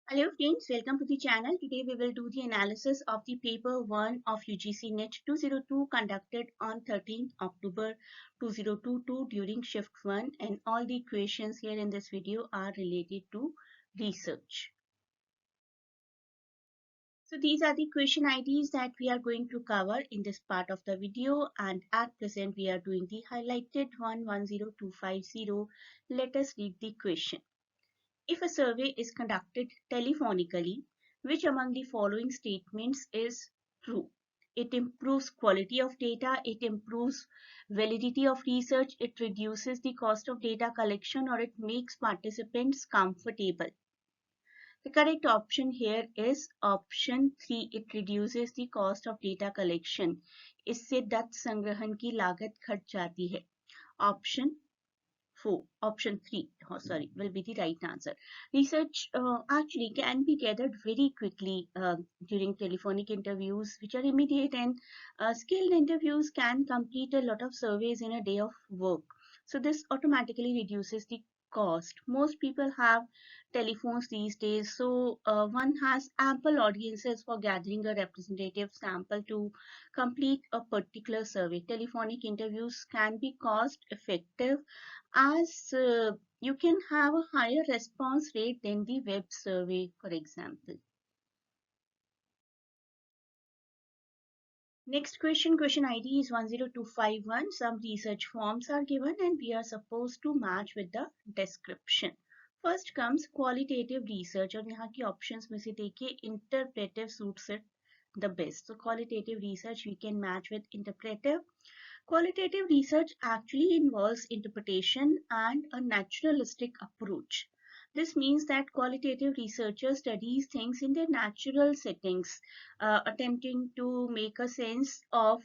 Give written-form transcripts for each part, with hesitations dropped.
Hello friends, welcome to the channel. Today we will do the analysis of the paper 1 of UGC NET 202 conducted on 13th October 2022 during shift 1, and all the questions here in this video are related to research. So these are the question IDs that we are going to cover in this part of the video, and at present we are doing the highlighted 110250. Let us read the question. If a survey is conducted telephonically, which among the following statements is true? It improves quality of data, it improves validity of research, it reduces the cost of data collection, or it makes participants comfortable. The correct option here is option 3. It reduces the cost of data collection. इससे दत्त संग्रहण की लागत घट जाती है. Option 3, will be the right answer. Research actually can be gathered very quickly during telephonic interviews, which are immediate, and skilled interviews can complete a lot of surveys in a day of work. So this automatically reduces the cost. Most people have telephones these days, so one has ample audiences for gathering a representative sample to complete a particular survey. Telephonic interviews can be cost effective as you can have a higher response rate than the web survey, for example. Next question ID is 10251. Some research forms are given and we are supposed to match with the description. First comes qualitative research, और यहाँ की options में से देखिए interpretive suits it the best. So qualitative research we can match with interpretive. Qualitative research actually involves interpretation and a naturalistic approach. This means that qualitative researchers studies things in their natural settings, attempting to make a sense of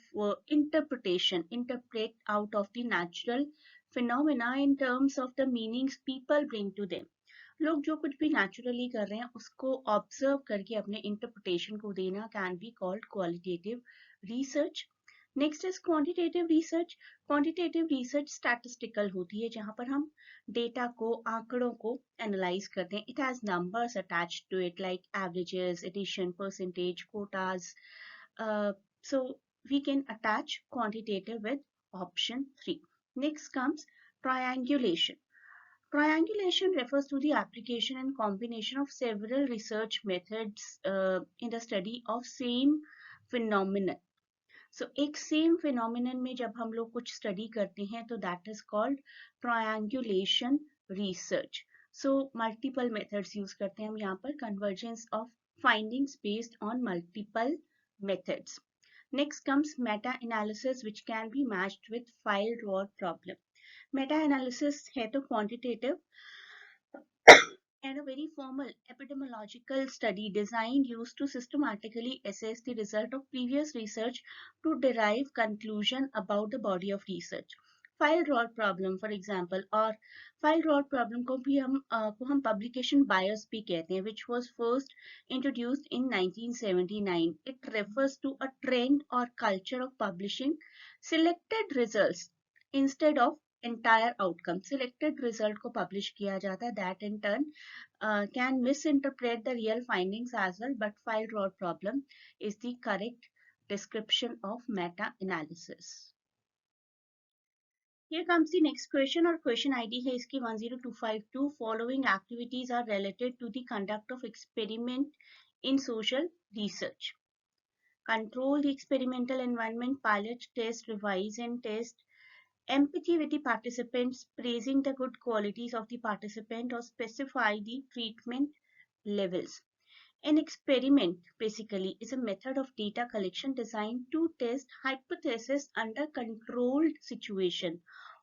interpret out of the natural phenomena in terms of the meanings people bring to them. लोग जो कुछ भी naturally कर रहे हैं उसको observe करके अपने interpretation को देना can be called qualitative research. Next is quantitative research. Quantitative research statistical होती है जहां पर हम डेटा को आंकड़ों को एनालाइज करते हैं. It has numbers attached to it like averages, addition, percentage, quotas. So we can attach quantitative with option 3. Next comes triangulation. Triangulation refers to the application and combination of several research methods in the study of same phenomenon. So एक same phenomenon में जब हम लोग कुछ study करते हैं तो that is called triangulation research. So multiple methods use करते हैं हम यहाँ पर convergence of findings based on multiple methods. Next comes Meta analysis which can be matched with file rod problem. Meta analysis है तो quantitative and a very formal epidemiological study designed used to systematically assess the result of previous research to derive conclusion about the body of research. File rot problem, for example, or file rot problem को हम publication bias भी कहते हैं, which was first introduced in 1979. It refers to a trend or culture of publishing selected results instead of entire outcome. Selected result को publish किया जाता है, that in turn can misinterpret the real findings as well, but file rot problem is the correct description of meta-analysis. Here comes the next question, और question ID है इसकी 10252. Following activities are related to the conduct of experiment in social research. Control the experimental environment, pilot, test, revise and test. Empathy with the participants, praising the good qualities of the participant, or specify the treatment levels. An experiment basically is a method of data collection designed to test hypotheses under controlled situation.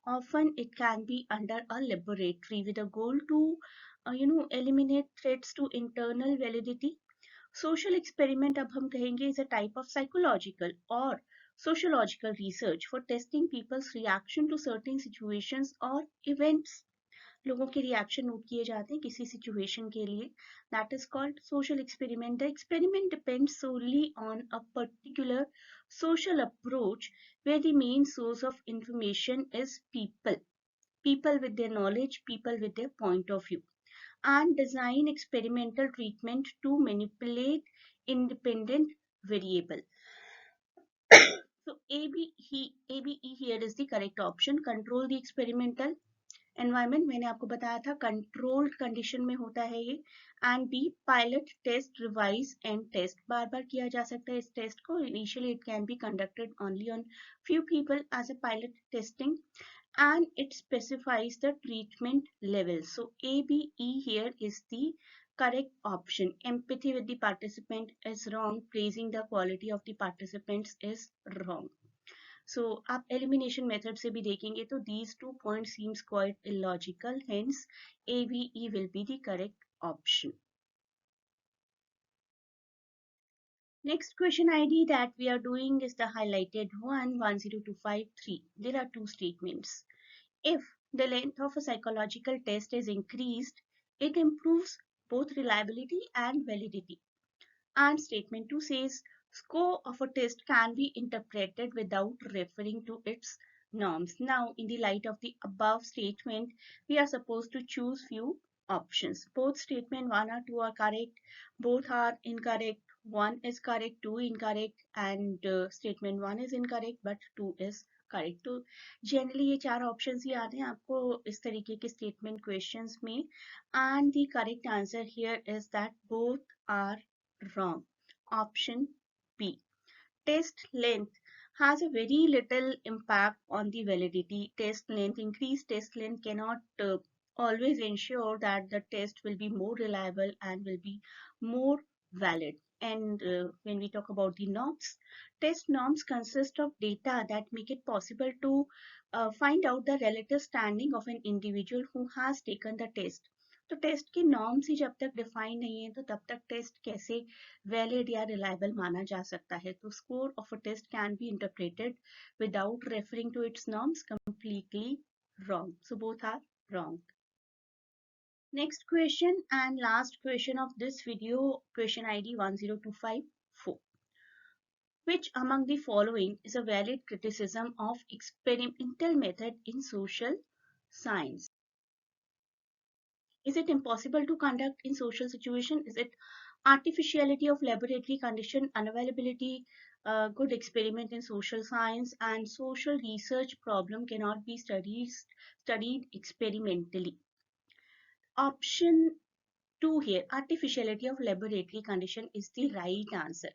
Often it can be under a laboratory with a goal to eliminate threats to internal validity. Social experiment अब हम कहेंगे is a type of psychological or sociological research for testing people's reaction to certain situations or events. लोगों के reaction note किए जाते हैं किसी situation के लिए. That is called social experiment. The experiment depends solely on a particular social approach where the main source of information is people with their knowledge, people with their point of view. and design experimental treatment to manipulate independent variable. So ABE here is the correct option. Control the experimental environment, मैंने आपको बताया था controlled condition में होता है ये. And B, pilot test, revise and test. बार बार किया जा सकता है इस टेस्ट को. Initially it can be conducted only on few people as a pilot testing, and it specifies the treatment level. So ABE here is the correct option. Empathy with the participant is wrong. Praising the quality of the participants is wrong. So आप elimination method से भी देखेंगे तो these 2 points seems quite illogical. Hence ABE will be the correct option. Next question ID that we are doing is the highlighted one, 10253. There are two statements. If the length of a psychological test is increased, it improves both reliability and validity. And statement 2 says, score of a test can be interpreted without referring to its norms. Now, in the light of the above statement, we are supposed to choose few options. Both statement 1 or 2 are correct, both are incorrect, 1 is correct, 2 incorrect, and statement 1 is incorrect, but 2 is correct. तो generally ये चार options ही आते हैं आपको इस तरीके के statement questions में, and the correct answer here is that both are wrong. Option B. Test length has a very little impact on the validity. Test length, increased test length cannot always ensure that the test will be more reliable and will be more valid. And when we talk about the norms, test norms consist of data that make it possible to find out the relative standing of an individual who has taken the test. तो test के norms ही जब तक define नहीं है तो तब तक test कैसे वैलिड या रिलायबल माना जा सकता है. तो score of a test can be interpreted without referring to its norms. Completely wrong. So both are wrong. Next question and last question of this video, question ID 10254. Which among the following is a valid criticism of experimental method in social science? Is it impossible to conduct in social situation? Is it artificiality of laboratory condition, unavailability, good experiment in social science, and social research problem cannot be studied experimentally? Option 2 here, artificiality of laboratory condition is the right answer.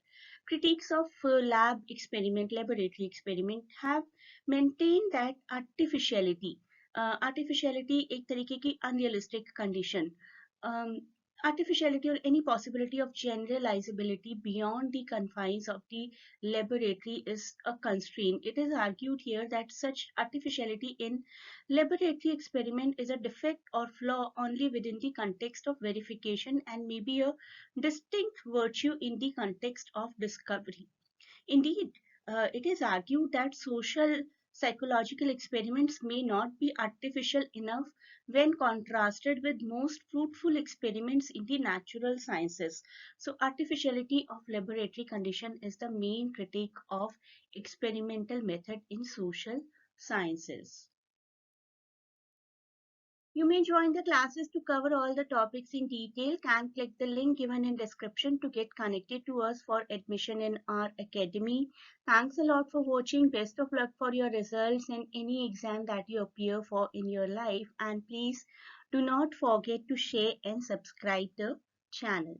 Critics of lab experiment, laboratory experiment have maintained that artificiality एक तरीके की unrealistic condition, artificiality or any possibility of generalizability beyond the confines of the laboratory is a constraint. It is argued here that such artificiality in laboratory experiment is a defect or flaw only within the context of verification and may be a distinct virtue in the context of discovery. Indeed, it is argued that social psychological experiments may not be artificial enough when contrasted with most fruitful experiments in the natural sciences. So, artificiality of laboratory condition is the main critique of experimental method in social sciences. You may join the classes to cover all the topics in detail. Can click the link given in description to get connected to us for admission in our academy. Thanks a lot for watching. Best of luck for your results and any exam that you appear for in your life. And please do not forget to share and subscribe the channel.